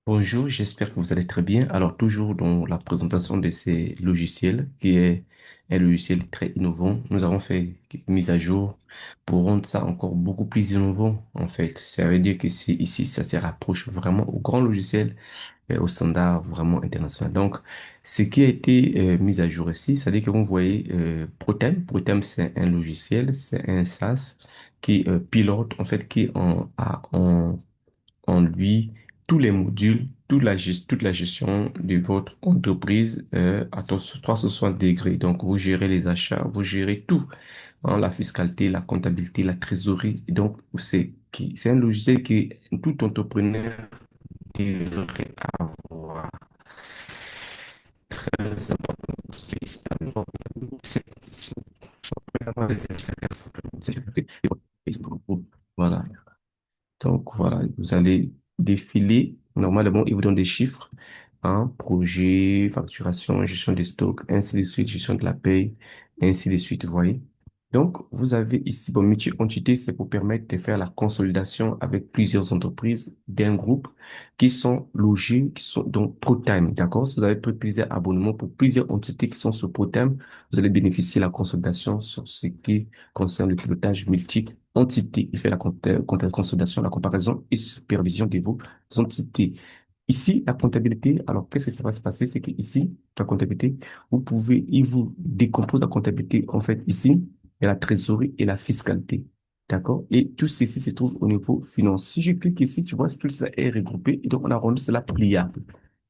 Bonjour, j'espère que vous allez très bien. Alors, toujours dans la présentation de ces logiciels, qui est un logiciel très innovant, nous avons fait quelques mises à jour pour rendre ça encore beaucoup plus innovant, en fait. Ça veut dire que ici, ça se rapproche vraiment au grand logiciel et au standard vraiment international. Donc, ce qui a été mis à jour ici, c'est-à-dire que vous voyez Protem. Protem, c'est un logiciel, c'est un SaaS qui pilote, en fait, qui en lui tous les modules, toute la gestion de votre entreprise à 360 degrés. Donc, vous gérez les achats, vous gérez tout, hein, la fiscalité, la comptabilité, la trésorerie. Et donc, c'est un logiciel que tout entrepreneur devrait avoir. Très important. Voilà. Donc voilà, vous allez défiler. Normalement, il vous donne des chiffres, hein, projet, facturation, gestion des stocks, ainsi de suite, gestion de la paye, ainsi de suite, vous voyez. Donc, vous avez ici, bon, multi-entité, c'est pour permettre de faire la consolidation avec plusieurs entreprises d'un groupe qui sont logées, qui sont donc ProTime, d'accord? Si vous avez pris plusieurs abonnements pour plusieurs entités qui sont sur ProTime, vous allez bénéficier de la consolidation sur ce qui concerne le pilotage multi-entité. Il fait la consolidation, la comparaison et supervision de vos entités. Ici, la comptabilité, alors qu'est-ce que ça va se passer? C'est que ici, la comptabilité, il vous décompose la comptabilité, en fait, ici, il y a la trésorerie et la fiscalité. D'accord? Et tout ceci se trouve au niveau financier. Si je clique ici, tu vois, tout ça est regroupé et donc on a rendu cela pliable.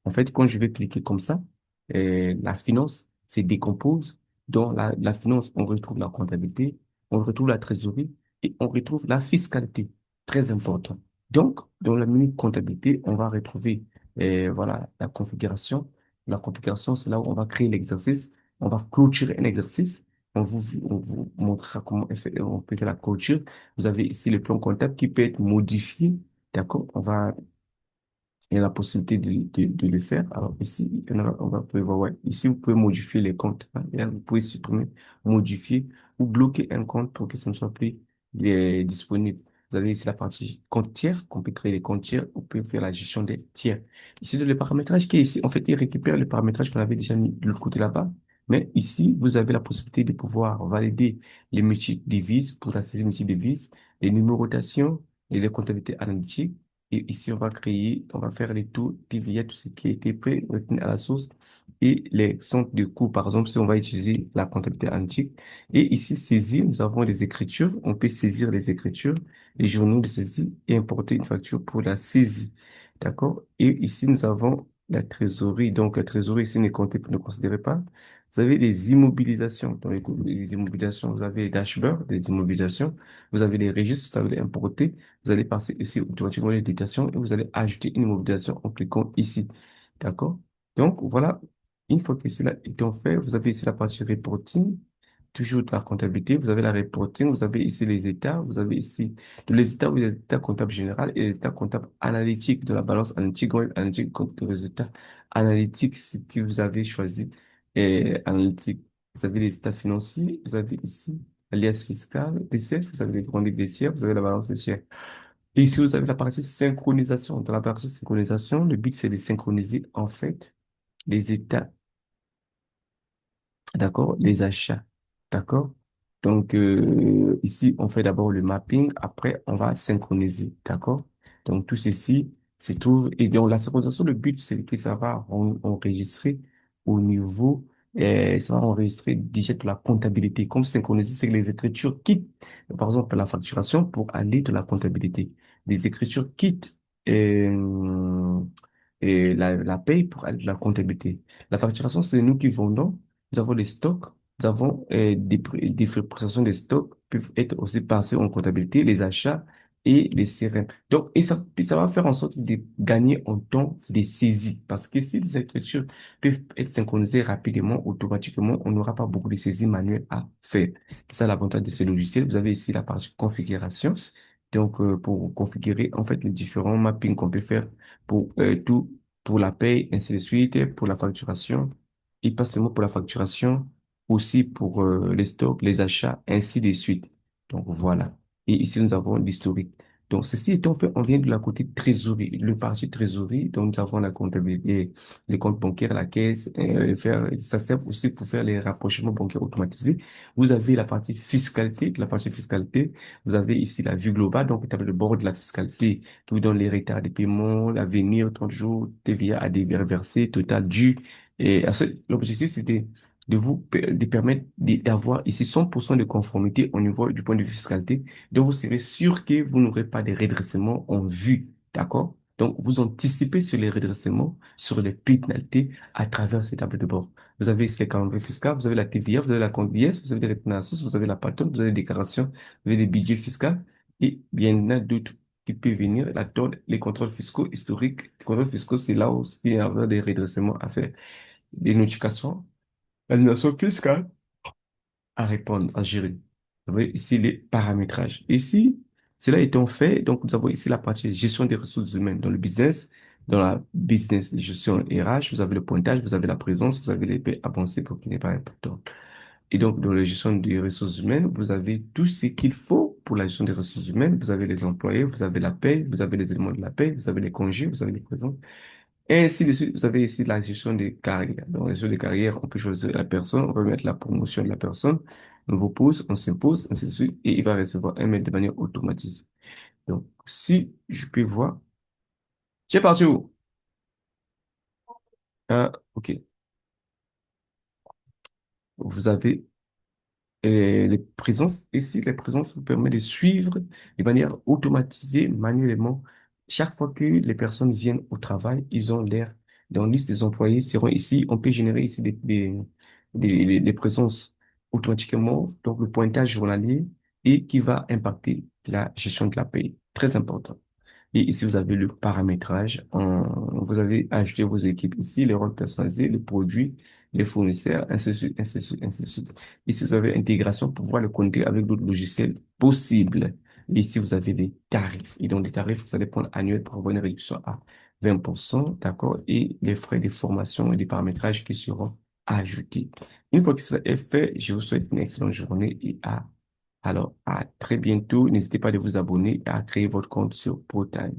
En fait, quand je vais cliquer comme ça, la finance se décompose. Dans la finance, on retrouve la comptabilité, on retrouve la trésorerie et on retrouve la fiscalité. Très important. Donc, dans la menu comptabilité, on va retrouver voilà, la configuration. La configuration, c'est là où on va créer l'exercice. On va clôturer un exercice. On vous montrera comment on peut faire la clôture. Vous avez ici le plan comptable qui peut être modifié. D'accord? Il y a la possibilité de le faire. Alors ici, on va prévoir, ouais. Ici, vous pouvez modifier les comptes, hein. Et là, vous pouvez supprimer, modifier ou bloquer un compte pour que ce ne soit plus disponible. Vous avez ici la partie compte tiers, qu'on peut créer les comptes tiers, on peut faire la gestion des tiers. Ici, le paramétrage qui est ici, en fait, il récupère le paramétrage qu'on avait déjà mis de l'autre côté là-bas. Mais ici, vous avez la possibilité de pouvoir valider les multi-devises pour la saisie multi-devises, les numérotations et les comptabilités analytiques. Et ici, on va faire les taux, PVA, tout ce qui a été prêt, retenu à la source, et les centres de coûts. Par exemple, si on va utiliser la comptabilité antique. Et ici, saisir, nous avons les écritures. On peut saisir les écritures, les journaux de saisie et importer une facture pour la saisie. D'accord? Et ici, nous avons la trésorerie. Donc, la trésorerie ici ne considérez pas. Vous avez des immobilisations. Dans les immobilisations, vous avez les dashboards, des immobilisations. Vous avez les registres, vous savez les importer. Vous allez passer ici automatiquement l'éducation et vous allez ajouter une mobilisation en cliquant ici. D'accord? Donc, voilà. Une fois que cela est en fait, vous avez ici la partie reporting, toujours de la comptabilité. Vous avez la reporting, vous avez ici les états, vous avez ici tous les états, vous avez l'état comptable général et l'état comptable analytique de la balance analytique, web analytique, compte de résultat analytique, ce que vous avez choisi, et analytique. Vous avez les états financiers, vous avez ici alias fiscal, DCF, vous avez les grands des tiers, vous avez la balance des tiers. Et ici, vous avez la partie synchronisation. Dans la partie synchronisation, le but, c'est de synchroniser, en fait, les états, d'accord, les achats, d'accord? Donc, ici, on fait d'abord le mapping, après, on va synchroniser, d'accord? Donc, tout ceci se trouve, et donc, la synchronisation, le but, c'est que ça va enregistrer au niveau, ça va enregistrer déjà de la comptabilité. Comme synchroniser, c'est que les écritures quittent, par exemple, la facturation pour aller de la comptabilité. Les écritures quittent, euh, et la paye pour aller de la comptabilité. La facturation, c'est nous qui vendons. Nous avons des stocks, nous avons des frais de prestation des stocks peuvent être aussi passés en comptabilité, les achats et les CRM. Donc, et ça va faire en sorte de gagner en temps de saisie. Parce que si les écritures peuvent être synchronisées rapidement, automatiquement, on n'aura pas beaucoup de saisies manuelles à faire. C'est ça l'avantage de ce logiciel. Vous avez ici la partie configuration. Donc, pour configurer en fait les différents mappings qu'on peut faire pour tout, pour la paye, ainsi de suite, pour la facturation et pas seulement pour la facturation, aussi pour les stocks, les achats, ainsi de suite. Donc voilà. Et ici, nous avons l'historique. Donc, ceci étant fait, on vient de la côté trésorerie. Le parti trésorerie, donc nous avons la comptabilité, les comptes bancaires, la caisse, ça sert aussi pour faire les rapprochements bancaires automatisés. Vous avez la partie fiscalité. La partie fiscalité, vous avez ici la vue globale, donc le bord de la fiscalité qui vous donne les retards de paiement, l'avenir, 30 jours, TVA à déverser, total dû. Et l'objectif, c'était de permettre d'avoir ici 100% de conformité au niveau du point de vue fiscalité. Donc, vous serez sûr que vous n'aurez pas de redressement en vue. D'accord? Donc, vous anticipez sur les redressements, sur les pénalités à travers ces tables de bord. Vous avez ici les calendriers fiscaux, vous avez la TVA, vous avez la compte IS, vous avez les retenues à la source, vous avez la patente, vous avez les déclarations, vous avez les budgets fiscaux et bien, il y en a d'autres qui peuvent venir. La TOD, les contrôles fiscaux historiques. Les contrôles fiscaux, c'est là où il y a des redressements à faire. Des notifications, l'annulation fiscale à répondre, à gérer. Vous voyez ici les paramétrages. Ici, cela étant fait, donc nous avons ici la partie gestion des ressources humaines dans le business. Dans la business gestion RH, vous avez le pointage, vous avez la présence, vous avez les paix avancées pour qu'il n'est pas important. Et donc, dans la gestion des ressources humaines, vous avez tout ce qu'il faut pour la gestion des ressources humaines. Vous avez les employés, vous avez la paie, vous avez les éléments de la paie, vous avez les congés, vous avez les présences. Et ainsi de suite, vous avez ici la gestion des carrières. Dans la gestion des carrières, on peut choisir la personne, on peut mettre la promotion de la personne, on vous pose, on s'impose, ainsi de suite, et il va recevoir un mail de manière automatisée. Donc, si je peux voir, j'ai parti où? Ah, ok. Vous avez les présences. Ici, les présences vous permettent de suivre de manière automatisée, manuellement. Chaque fois que les personnes viennent au travail, ils ont l'air dans la liste des employés seront ici. On peut générer ici des présences automatiquement, donc le pointage journalier et qui va impacter la gestion de la paie. Très important. Et ici, vous avez le paramétrage. Vous avez ajouté vos équipes ici, les rôles personnalisés, les produits, les fournisseurs, ainsi de suite, ainsi de suite, ainsi de suite. Ici, vous avez intégration pour pouvoir le connecter avec d'autres logiciels possibles. Et ici, vous avez des tarifs. Et donc, les tarifs, vous allez prendre annuel pour avoir une réduction à 20%, d'accord? Et les frais de formation et des paramétrages qui seront ajoutés. Une fois que cela est fait, je vous souhaite une excellente journée et à très bientôt. N'hésitez pas à vous abonner et à créer votre compte sur ProTime.